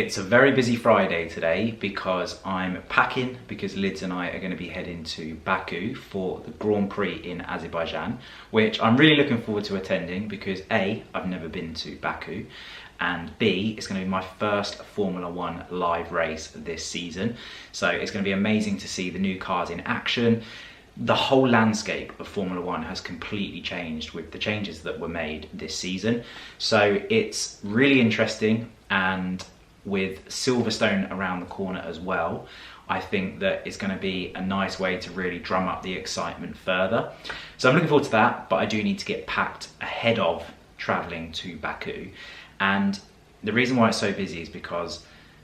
It's a very busy Friday today because I'm packing because Lids and I are going to be heading to Baku for the Grand Prix in Azerbaijan, which I'm really looking forward to attending because A, I've never been to Baku, and B, it's going to be my first Formula One live race this season. So it's going to be amazing to see the new cars in action. The whole landscape of Formula One has completely changed with the changes that were made this season. So it's really interesting, and with Silverstone around the corner as well, I think that it's going to be a nice way to really drum up the excitement further. So I'm looking forward to that, but I do need to get packed ahead of travelling to Baku. And the reason why it's so busy is because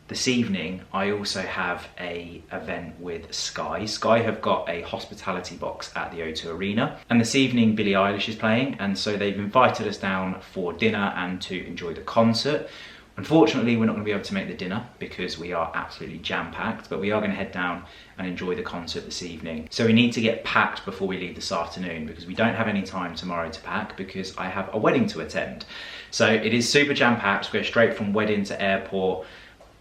this evening I also have an event with Sky. Sky have got a hospitality box at the O2 Arena, and this evening Billie Eilish is playing, and so they've invited us down for dinner and to enjoy the concert. Unfortunately, we're not going to be able to make the dinner because we are absolutely jam-packed, but we are going to head down and enjoy the concert this evening. So we need to get packed before we leave this afternoon because we don't have any time tomorrow to pack because I have a wedding to attend. So it is super jam-packed. We go straight from wedding to airport,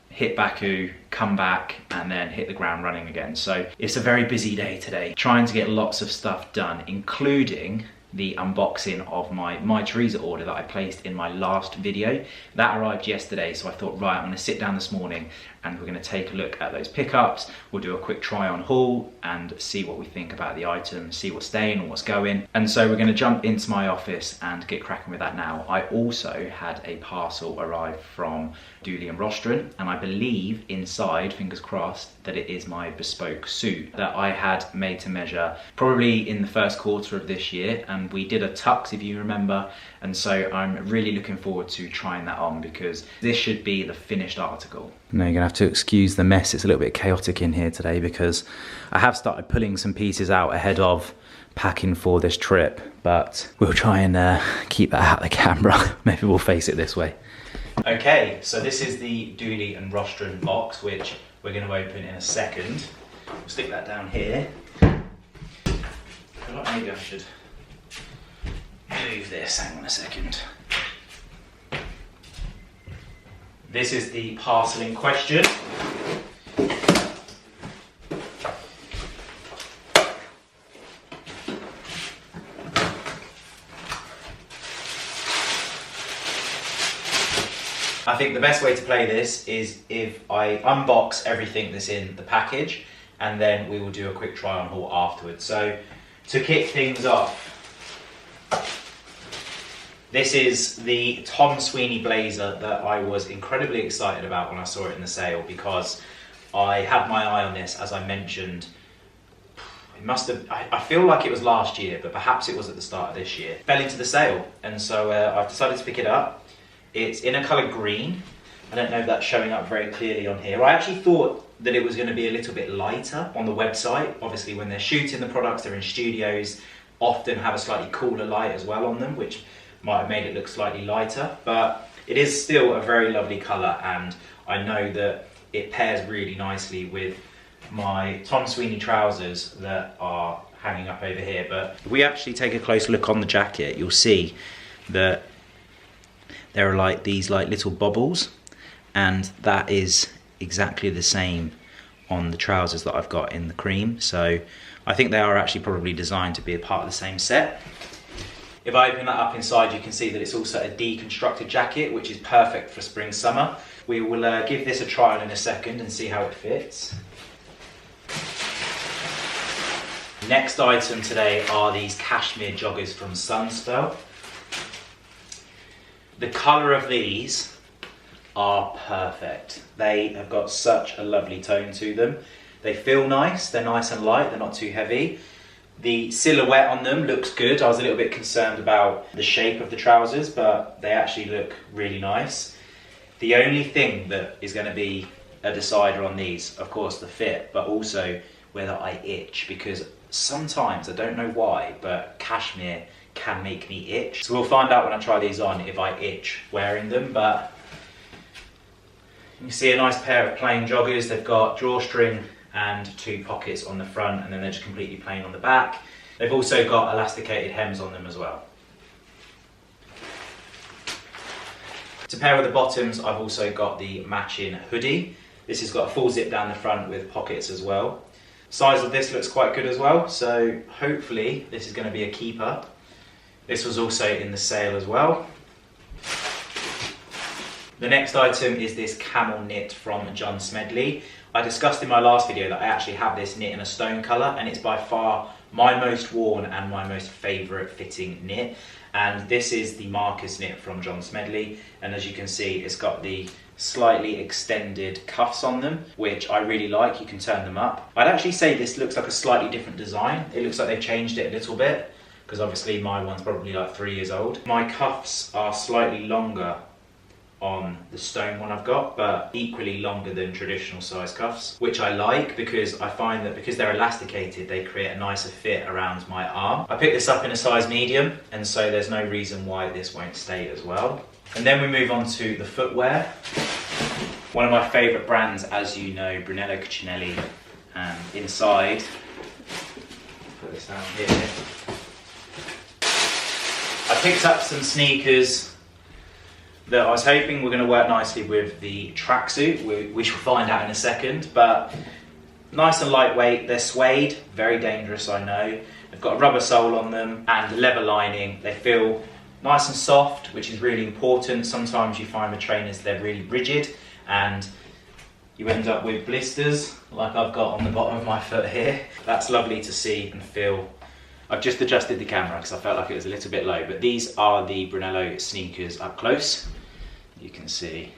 hit Baku, come back, and then hit the ground running again. So it's a very busy day today, trying to get lots of stuff done, including the unboxing of my Teresa order that I placed in my last video. That arrived yesterday, so I thought, right, I'm gonna sit down this morning and we're gonna take a look at those pickups. We'll do a quick try on haul and see what we think about the item, see what's staying and what's going. And so we're gonna jump into my office and get cracking with that now. I also had a parcel arrive from Dooley and Rostron, and I believe inside, fingers crossed, that it is my bespoke suit that I had made to measure probably in the first quarter of this year, and we did a tux, if you remember, and so I'm really looking forward to trying that on because this should be the finished article. Now you're gonna have to excuse the mess, it's a little bit chaotic in here today because I have started pulling some pieces out ahead of packing for this trip, but we'll try and keep that out of the camera. Maybe we'll face it this way. Okay, so this is the Dooley and Rostron box, which we're going to open in a second. We'll stick that down here. I feel like maybe I should move this, hang on a second. This is the parcel in question. I think the best way to play this is if I unbox everything that's in the package and then we will do a quick try on haul afterwards. So to kick things off, this is the Tom Sweeney blazer that I was incredibly excited about when I saw it in the sale because I had my eye on this, as I mentioned. It must have, I feel like it was last year, but perhaps it was at the start of this year. Fell into the sale, and so I've decided to pick it up. It's in a colour green. I don't know if that's showing up very clearly on here. I actually thought that it was going to be a little bit lighter on the website. Obviously, when they're shooting the products, they're in studios, often have a slightly cooler light as well on them, which might have made it look slightly lighter. But it is still a very lovely colour, and I know that it pairs really nicely with my Tom Sweeney trousers that are hanging up over here. But if we actually take a close look on the jacket, you'll see that there are like these like little bobbles, and that is exactly the same on the trousers that I've got in the cream. So I think they are actually probably designed to be a part of the same set. If I open that up inside, you can see that it's also a deconstructed jacket, which is perfect for spring summer. We will give this a trial in a second and see how it fits. Next item today are these cashmere joggers from Sunspell. The colour of these are perfect. They have got such a lovely tone to them. They feel nice, they're nice and light, they're not too heavy. The silhouette on them looks good. I was a little bit concerned about the shape of the trousers, but they actually look really nice. The only thing that is going to be a decider on these, of course, the fit, but also whether I itch, because sometimes, I don't know why, but cashmere can make me itch. So we'll find out when I try these on if I itch wearing them, but you can see a nice pair of plain joggers. They've got drawstring and 2 pockets on the front, and then they're just completely plain on the back. They've also got elasticated hems on them as well. To pair with the bottoms, I've also got the matching hoodie. This has got a full zip down the front with pockets as well. Size of this looks quite good as well, so hopefully this is going to be a keeper. This was also in the sale as well. The next item is this camel knit from John Smedley. I discussed in my last video that I actually have this knit in a stone colour, and it's by far my most worn and my most favourite fitting knit. And this is the Marcus knit from John Smedley, and as you can see, it's got the slightly extended cuffs on them, which I really like. You can turn them up. I'd actually say this looks like a slightly different design. It looks like they've changed it a little bit, because obviously my one's probably like 3 years old. My cuffs are slightly longer on the stone one I've got, but equally longer than traditional size cuffs, which I like because I find that because they're elasticated, they create a nicer fit around my arm. I picked this up in a size medium, and so there's no reason why this won't stay as well. And then we move on to the footwear. One of my favourite brands, as you know, Brunello Cucinelli. Inside, put this down here, I picked up some sneakers that I was hoping were going to work nicely with the tracksuit. We shall find out in a second, but nice and lightweight. They're suede, very dangerous, I know. They've got a rubber sole on them and leather lining. They feel nice and soft, which is really important. Sometimes you find with trainers they're really rigid and you end up with blisters like I've got on the bottom of my foot here. That's lovely to see and feel. I've just adjusted the camera because I felt like it was a little bit low, but these are the Brunello sneakers up close. You can see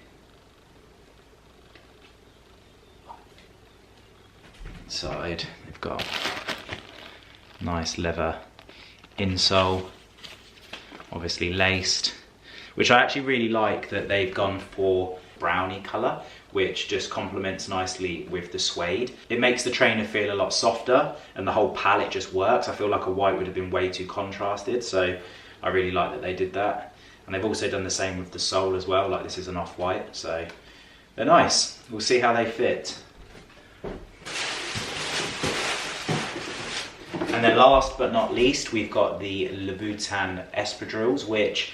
inside they've got nice leather insole, obviously laced, which I actually really like that they've gone for brownie colour, which just complements nicely with the suede. It makes the trainer feel a lot softer and the whole palette just works. I feel like a white would have been way too contrasted, so I really like that they did that. And they've also done the same with the sole as well, like this is an off-white, so they're nice. We'll see how they fit. And then last but not least, we've got the Louboutin espadrilles, which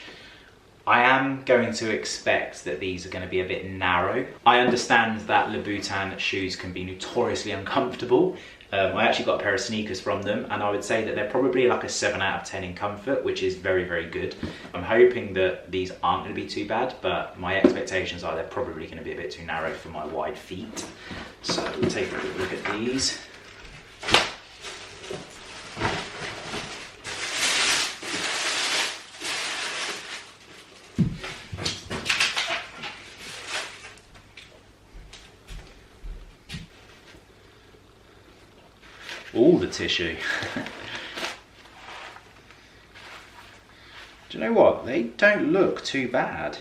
I am going to expect that these are going to be a bit narrow. I understand that Louboutin shoes can be notoriously uncomfortable. I actually got a pair of sneakers from them, and I would say that they're probably like a 7 out of 10 in comfort, which is very, very good. I'm hoping that these aren't going to be too bad, but my expectations are they're probably going to be a bit too narrow for my wide feet. So we'll take a look at these. All the tissue. Do you know what? They don't look too bad.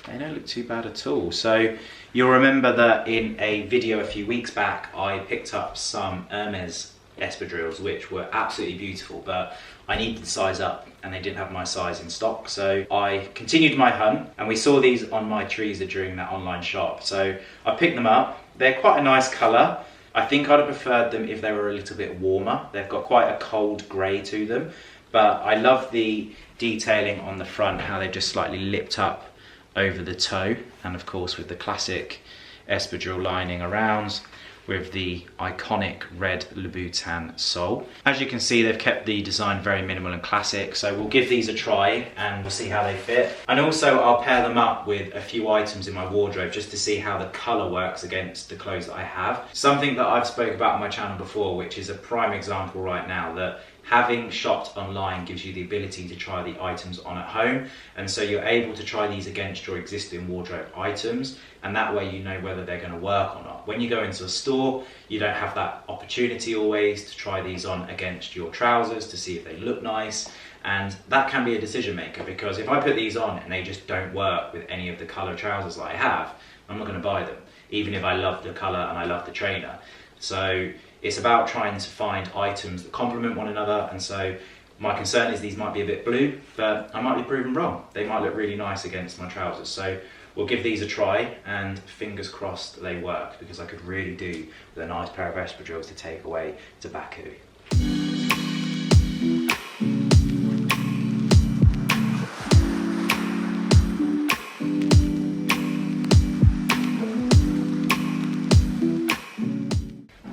They don't look too bad at all. So you'll remember that in a video a few weeks back, I picked up some MENS espadrilles, which were absolutely beautiful, but I needed to size up and they didn't have my size in stock. So I continued my hunt and we saw these on My Treeser during that online shop. So I picked them up. They're quite a nice colour. I think I'd have preferred them if they were a little bit warmer. They've got quite a cold grey to them, but I love the detailing on the front, how they've just slightly lipped up over the toe, and of course with the classic espadrille lining around, with the iconic red Louboutin sole. As you can see, they've kept the design very minimal and classic, so we'll give these a try and we'll see how they fit. And also I'll pair them up with a few items in my wardrobe just to see how the colour works against the clothes that I have. Something that I've spoke about on my channel before, which is a prime example right now, that having shopped online gives you the ability to try the items on at home, and so you're able to try these against your existing wardrobe items, and that way you know whether they're going to work or not. When you go into a store, you don't have that opportunity always to try these on against your trousers to see if they look nice, and that can be a decision maker, because if I put these on and they just don't work with any of the colour trousers that I have, I'm not going to buy them, even if I love the colour and I love the trainer. So it's about trying to find items that complement one another, and so my concern is these might be a bit blue, but I might be proven wrong. They might look really nice against my trousers. So we'll give these a try, and fingers crossed they work, because I could really do with a nice pair of espadrilles to take away to Baku.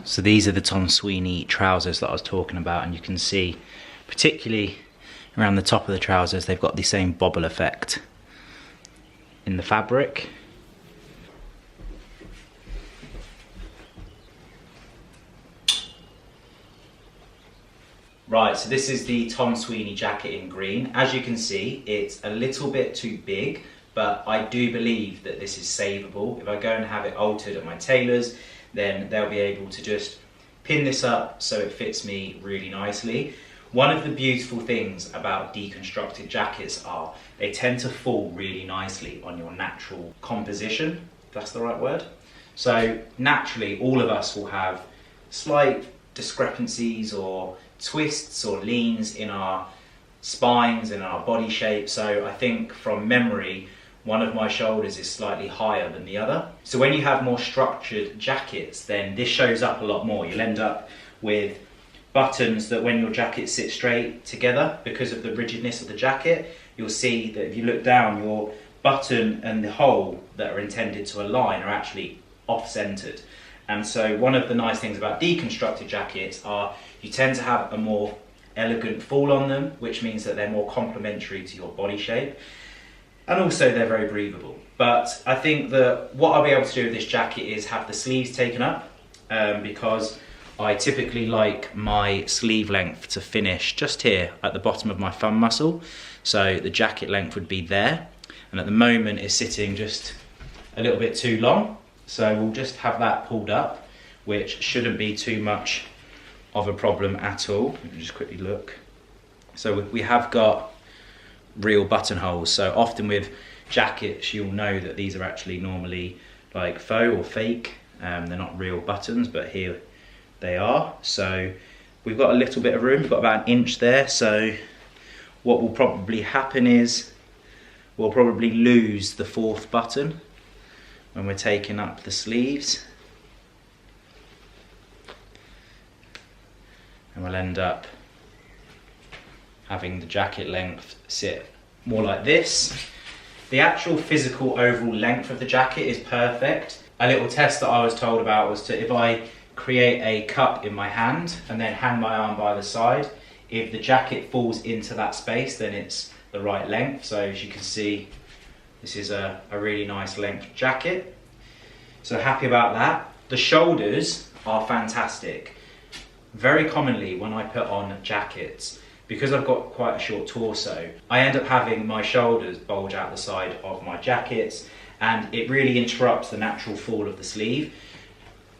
So these are the Tom Sweeney trousers that I was talking about, and you can see particularly around the top of the trousers they've got the same bobble effect in the fabric. Right, so this is the Tom Sweeney jacket in green. As you can see, it's a little bit too big, but I do believe that this is savable. If I go and have it altered at my tailor's, then they'll be able to just pin this up so it fits me really nicely. One of the beautiful things about deconstructed jackets are they tend to fall really nicely on your natural composition, if that's the right word. So naturally, all of us will have slight discrepancies or twists or leans in our spines and our body shape. So I think from memory, one of my shoulders is slightly higher than the other. So when you have more structured jackets, then this shows up a lot more. You'll end up with buttons that when your jacket sits straight together, because of the rigidness of the jacket, you'll see that if you look down, your button and the hole that are intended to align are actually off-centered. And so one of the nice things about deconstructed jackets are you tend to have a more elegant fall on them, which means that they're more complementary to your body shape. And also they're very breathable. But I think that what I'll be able to do with this jacket is have the sleeves taken up, because I typically like my sleeve length to finish just here at the bottom of my thumb muscle. So the jacket length would be there. And at the moment it's sitting just a little bit too long. So we'll just have that pulled up, which shouldn't be too much of a problem at all. Let me just quickly look. So we have got real buttonholes. So often with jackets, you'll know that these are actually normally like faux or fake. They're not real buttons, but here they are. So we've got a little bit of room. We've got about an inch there. So what will probably happen is we'll probably lose the fourth button when we're taking up the sleeves, and we'll end up having the jacket length sit more like this. The actual physical overall length of the jacket is perfect. A little test that I was told about was to, if I create a cup in my hand and then hang my arm by the side, if the jacket falls into that space, then it's the right length. So as you can see, this is a really nice length jacket. So happy about that. The shoulders are fantastic. Very commonly when I put on jackets, because I've got quite a short torso, I end up having my shoulders bulge out the side of my jackets, and it really interrupts the natural fall of the sleeve.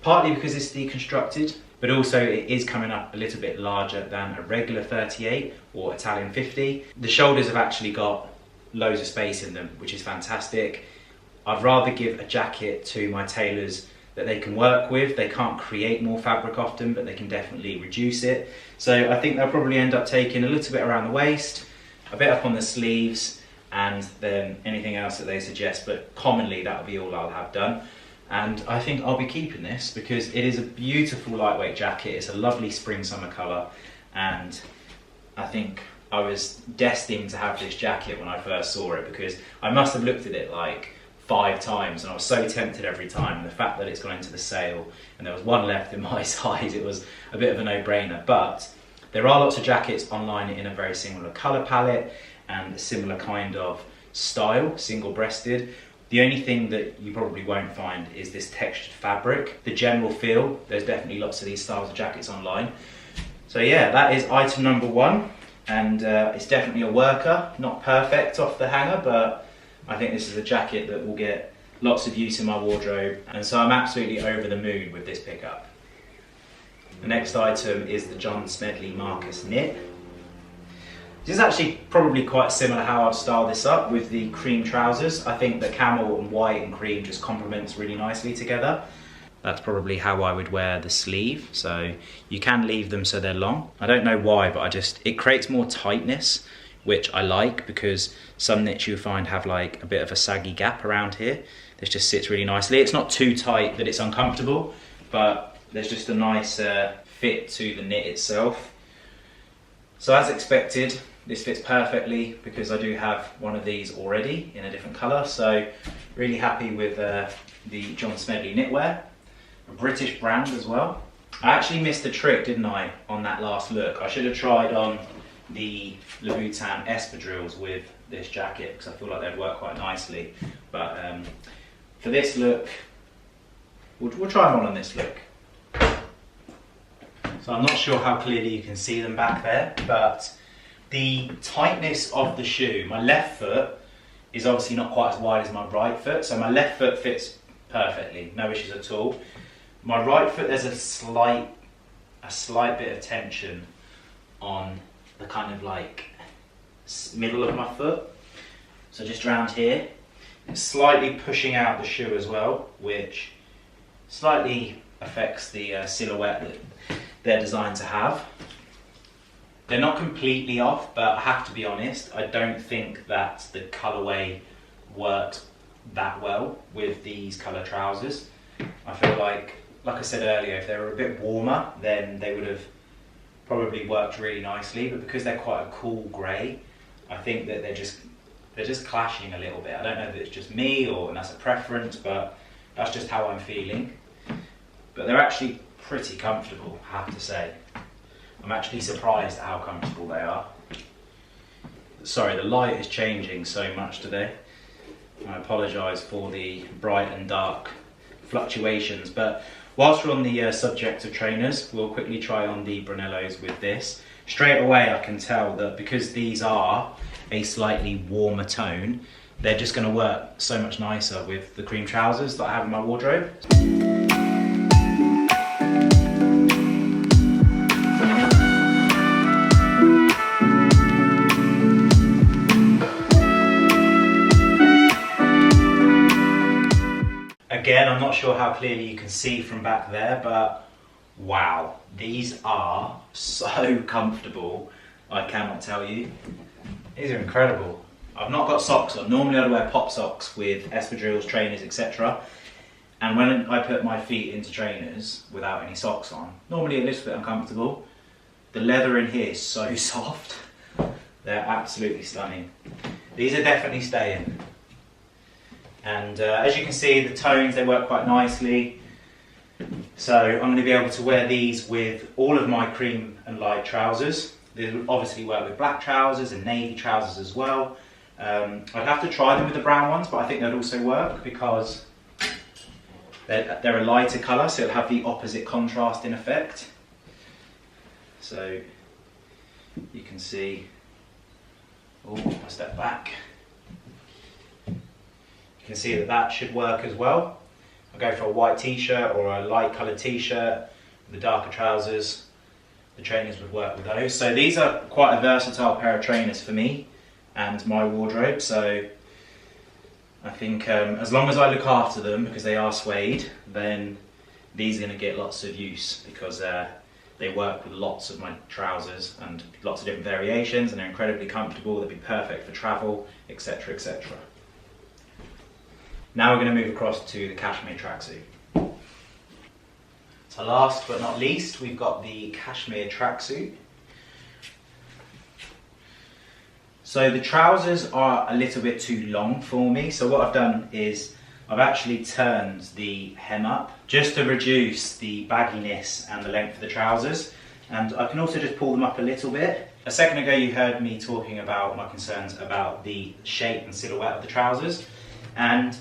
Partly because it's deconstructed, but also it is coming up a little bit larger than a regular 38 or Italian 50. The shoulders have actually got loads of space in them, which is fantastic. I'd rather give a jacket to my tailors that they can work with. They can't create more fabric often, but they can definitely reduce it. So I think they'll probably end up taking a little bit around the waist, a bit up on the sleeves, and then anything else that they suggest, but commonly that'll be all I'll have done. And I think I'll be keeping this because it is a beautiful lightweight jacket. It's a lovely spring summer colour, and I think I was destined to have this jacket when I first saw it, because I must have looked at it like 5 times and I was so tempted every time. And the fact that it's gone into the sale and there was one left in my size, it was a bit of a no-brainer. But there are lots of jackets online in a very similar colour palette and a similar kind of style, single-breasted. The only thing that you probably won't find is this textured fabric. The general feel, there's definitely lots of these styles of jackets online. So yeah, that is item number 1. And it's definitely a worker, not perfect off the hanger, but I think this is a jacket that will get lots of use in my wardrobe. And so I'm absolutely over the moon with this pickup. The next item is the John Smedley Marcus knit. This is actually probably quite similar how I'd style this up with the cream trousers. I think the camel and white and cream just complements really nicely together. That's probably how I would wear the sleeve. So you can leave them so they're long. I don't know why, but it creates more tightness, which I like, because some knits you find have like a bit of a saggy gap around here. This just sits really nicely. It's not too tight that it's uncomfortable, but there's just a nice fit to the knit itself. So as expected, this fits perfectly because I do have one of these already in a different colour. So really happy with the John Smedley knitwear, a British brand as well. I actually missed a trick, didn't I, on that last look. I should have tried on the Louboutin espadrilles with this jacket because I feel like they'd work quite nicely. But for this look, we'll try them on this look. So I'm not sure how clearly you can see them back there, but the tightness of the shoe, my left foot is obviously not quite as wide as my right foot, so my left foot fits perfectly, no issues at all. My right foot, there's a slight bit of tension on the kind of like middle of my foot. So just around here, it's slightly pushing out the shoe as well, which slightly affects the silhouette that they're designed to have. They're not completely off, but I have to be honest, I don't think that the colourway works that well with these colour trousers. I feel like I said earlier, if they were a bit warmer, then they would have probably worked really nicely, but because they're quite a cool grey, I think that they're just clashing a little bit. I don't know if it's just me or that's a preference, but that's just how I'm feeling. But they're actually pretty comfortable, I have to say. I'm actually surprised at how comfortable they are. Sorry, the light is changing so much today. I apologise for the bright and dark fluctuations, but whilst we're on the subject of trainers, we'll quickly try on the Branellos with this. Straight away I can tell that because these are a slightly warmer tone, they're just going to work so much nicer with the cream trousers that I have in my wardrobe. Again, I'm not sure how clearly you can see from back there, but wow, these are so comfortable, I cannot tell you. These are incredible. I've not got socks on. Normally I'd wear pop socks with espadrilles, trainers, etc. And when I put my feet into trainers without any socks on, normally a little bit uncomfortable. The leather in here is so soft. They're absolutely stunning. These are definitely staying. And as you can see, the tones, they work quite nicely. So I'm going to be able to wear these with all of my cream and light trousers. They will obviously work with black trousers and navy trousers as well. I'd have to try them with the brown ones, but I think they'd also work because they're a lighter colour, so it'll have the opposite contrasting effect. So you can see, oh, I step back. You can see that that should work as well. I'll go for a white t-shirt or a light coloured t-shirt with the darker trousers. The trainers would work with those. So these are quite a versatile pair of trainers for me and my wardrobe. So I think as long as I look after them, because they are suede, then these are going to get lots of use because they work with lots of my trousers and lots of different variations, and they're incredibly comfortable. They'd be perfect for travel, etc, etc. Now we're going to move across to the cashmere tracksuit. So last but not least, we've got the cashmere tracksuit. So the trousers are a little bit too long for me, so what I've done is I've actually turned the hem up just to reduce the bagginess and the length of the trousers, and I can also just pull them up a little bit. A second ago you heard me talking about my concerns about the shape and silhouette of the trousers, and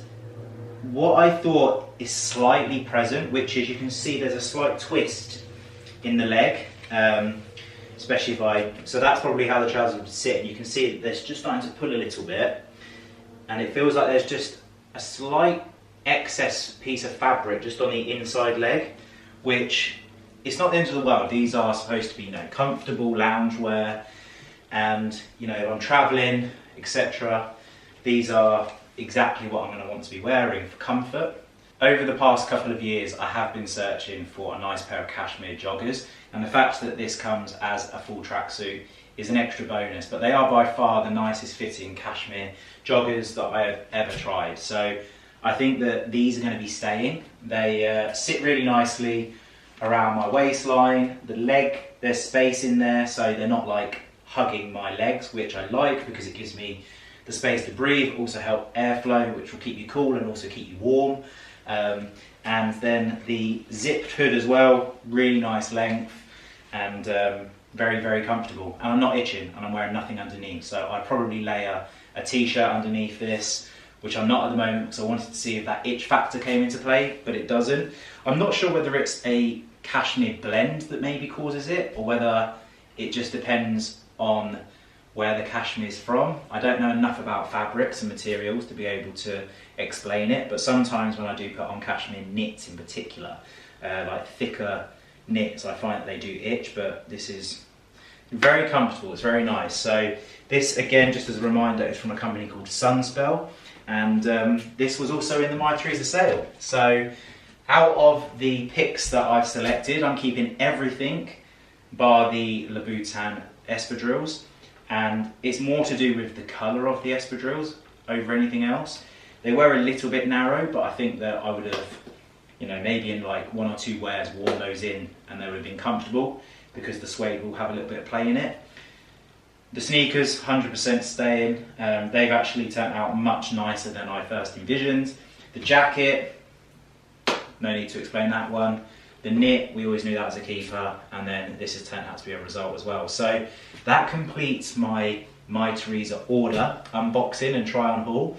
what I thought is slightly present, which is you can see there's a slight twist in the leg, especially so that's probably how the trousers would sit. You can see that they're just starting to pull a little bit, and it feels like there's just a slight excess piece of fabric just on the inside leg, which it's not the end of the world. These are supposed to be, comfortable loungewear, and if I'm traveling, etc., these are exactly what I'm going to want to be wearing for comfort. Over the past couple of years, I have been searching for a nice pair of cashmere joggers, and the fact that this comes as a full tracksuit is an extra bonus, but they are by far the nicest fitting cashmere joggers that I have ever tried. So I think that these are going to be staying. They sit really nicely around my waistline. The leg, there's space in there, so they're not like hugging my legs, which I like because it gives me the space to breathe, also help airflow, which will keep you cool and also keep you warm. And then the zipped hood as well, really nice length, and very, very comfortable. And I'm not itching, and I'm wearing nothing underneath, so I'd probably layer a t-shirt underneath this, which I'm not at the moment because I wanted to see if that itch factor came into play, but it doesn't. I'm not sure whether it's a cashmere blend that maybe causes it, or whether it just depends on where the cashmere is from. I don't know enough about fabrics and materials to be able to explain it, but sometimes when I do put on cashmere knits in particular, like thicker knits, I find that they do itch, but this is very comfortable, it's very nice. So this, again, just as a reminder, is from a company called Sunspell, and this was also in the My Teresa sale. So out of the picks that I've selected, I'm keeping everything bar the Louboutin espadrilles, and it's more to do with the colour of the espadrilles over anything else. They were a little bit narrow, but I think that I would have, maybe in like 1 or 2 wears worn those in and they would have been comfortable, because the suede will have a little bit of play in it. The sneakers, 100% staying. They've actually turned out much nicer than I first envisioned. The jacket, no need to explain that one. The knit, we always knew that was a keeper, and then this has turned out to be a result as well. So that completes my Teresa order unboxing and try on haul.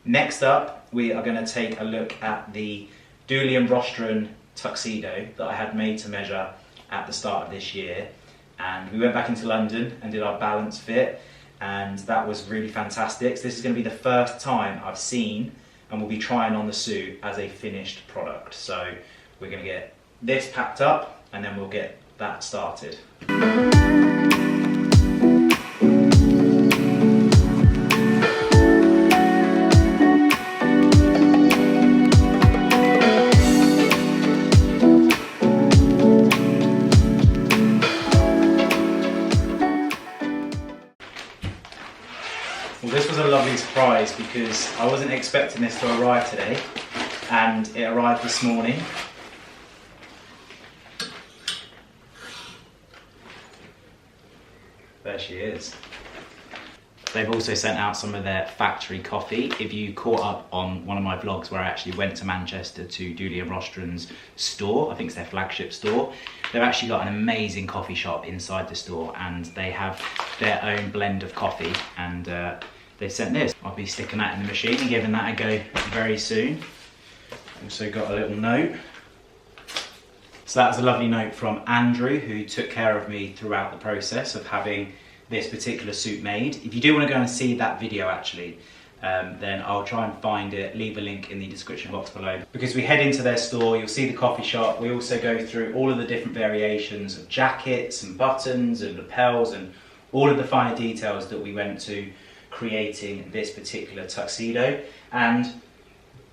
Next up, we are going to take a look at the Dooley and Rostron tuxedo that I had made to measure at the start of this year. And we went back into London and did our balance fit, and that was really fantastic. So this is going to be the first time I've seen and will be trying on the suit as a finished product. So we're going to get this packed up and then we'll get that started. Well, this was a lovely surprise because I wasn't expecting this to arrive today, and it arrived this morning. There she is. They've also sent out some of their factory coffee. If you caught up on one of my vlogs where I actually went to Manchester to Dooley and Rostron's store, I think it's their flagship store, they've actually got an amazing coffee shop inside the store, and they have their own blend of coffee, and they sent this. I'll be sticking that in the machine and giving that a go very soon. Also got a little note. So that was a lovely note from Andrew, who took care of me throughout the process of having this particular suit made. If you do want to go and see that video actually, then I'll try and find it, leave a link in the description box below. Because we head into their store, you'll see the coffee shop, we also go through all of the different variations of jackets and buttons and lapels and all of the finer details that we went to creating this particular tuxedo. And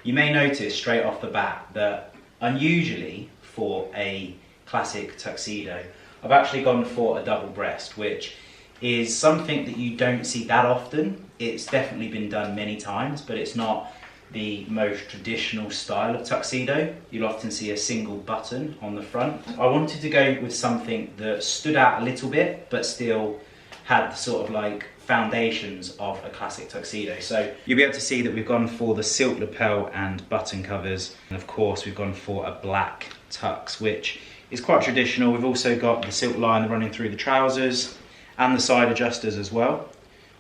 you may notice straight off the bat that unusually for a classic tuxedo, I've actually gone for a double breast, which is something that you don't see that often. It's definitely been done many times, but it's not the most traditional style of tuxedo. You'll often see a single button on the front. I wanted to go with something that stood out a little bit, but still had the sort of like foundations of a classic tuxedo. So you'll be able to see that we've gone for the silk lapel and button covers, and of course we've gone for a black tux, which is quite traditional. We've also got the silk line running through the trousers and the side adjusters as well,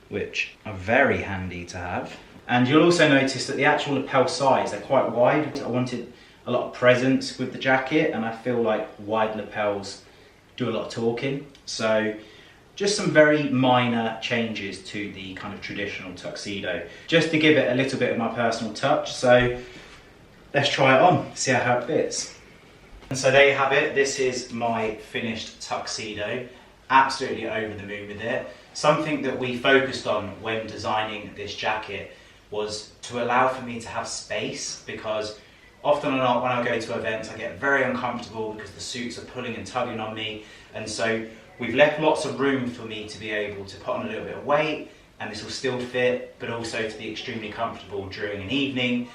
which are very handy to have. And you'll also notice that the actual lapel sides are quite wide. I wanted a lot of presence with the jacket, and I feel like wide lapels do a lot of talking. So just some very minor changes to the kind of traditional tuxedo, just to give it a little bit of my personal touch. So let's try it on, see how it fits. And so there you have it. This is my finished tuxedo. Absolutely over the moon with it. Something that we focused on when designing this jacket was to allow for me to have space, because often or not when I go to events I get very uncomfortable because the suits are pulling and tugging on me, and so we've left lots of room for me to be able to put on a little bit of weight, and this will still fit, but also to be extremely comfortable during an evening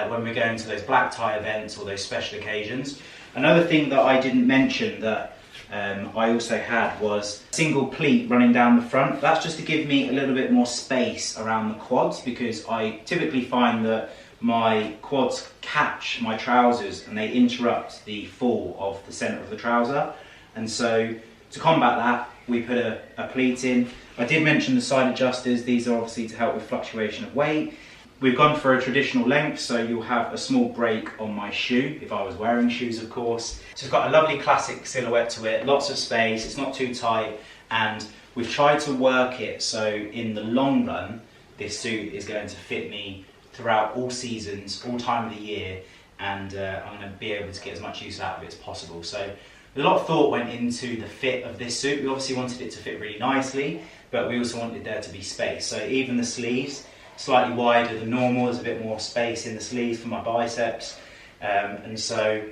when we're going to those black tie events or those special occasions. Another thing that I didn't mention that I also had was a single pleat running down the front. That's just to give me a little bit more space around the quads, because I typically find that my quads catch my trousers and they interrupt the fall of the centre of the trouser. And so to combat that, we put a pleat in. I did mention the side adjusters. These are obviously to help with fluctuation of weight. We've gone for a traditional length, so you'll have a small break on my shoe, if I was wearing shoes of course. So it's got a lovely classic silhouette to it, lots of space, it's not too tight, and we've tried to work it so in the long run, this suit is going to fit me throughout all seasons, all time of the year, and I'm going to be able to get as much use out of it as possible. So a lot of thought went into the fit of this suit. We obviously wanted it to fit really nicely, but we also wanted there to be space. So even the sleeves, slightly wider than normal, there's a bit more space in the sleeves for my biceps. And so,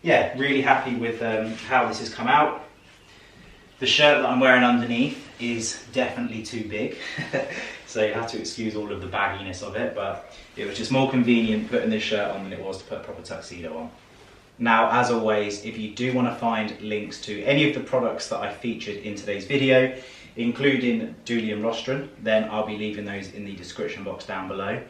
yeah, really happy with how this has come out. The shirt that I'm wearing underneath is definitely too big. So you have to excuse all of the bagginess of it, but it was just more convenient putting this shirt on than it was to put a proper tuxedo on. Now, as always, if you do want to find links to any of the products that I featured in today's video, including Dooley and Rostron, then I'll be leaving those in the description box down below.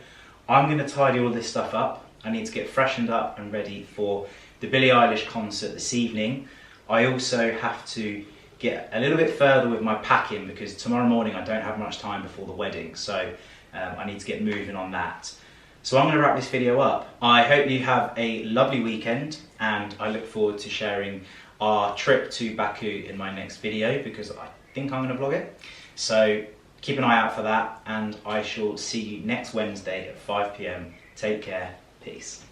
I'm going to tidy all this stuff up. I need to get freshened up and ready for the Billie Eilish concert this evening. I also have to get a little bit further with my packing because tomorrow morning I don't have much time before the wedding, so I need to get moving on that. So I'm going to wrap this video up. I hope you have a lovely weekend, and I look forward to sharing our trip to Baku in my next video because I think I'm going to vlog it. So keep an eye out for that, and I shall see you next Wednesday at 5 PM. Take care. Peace.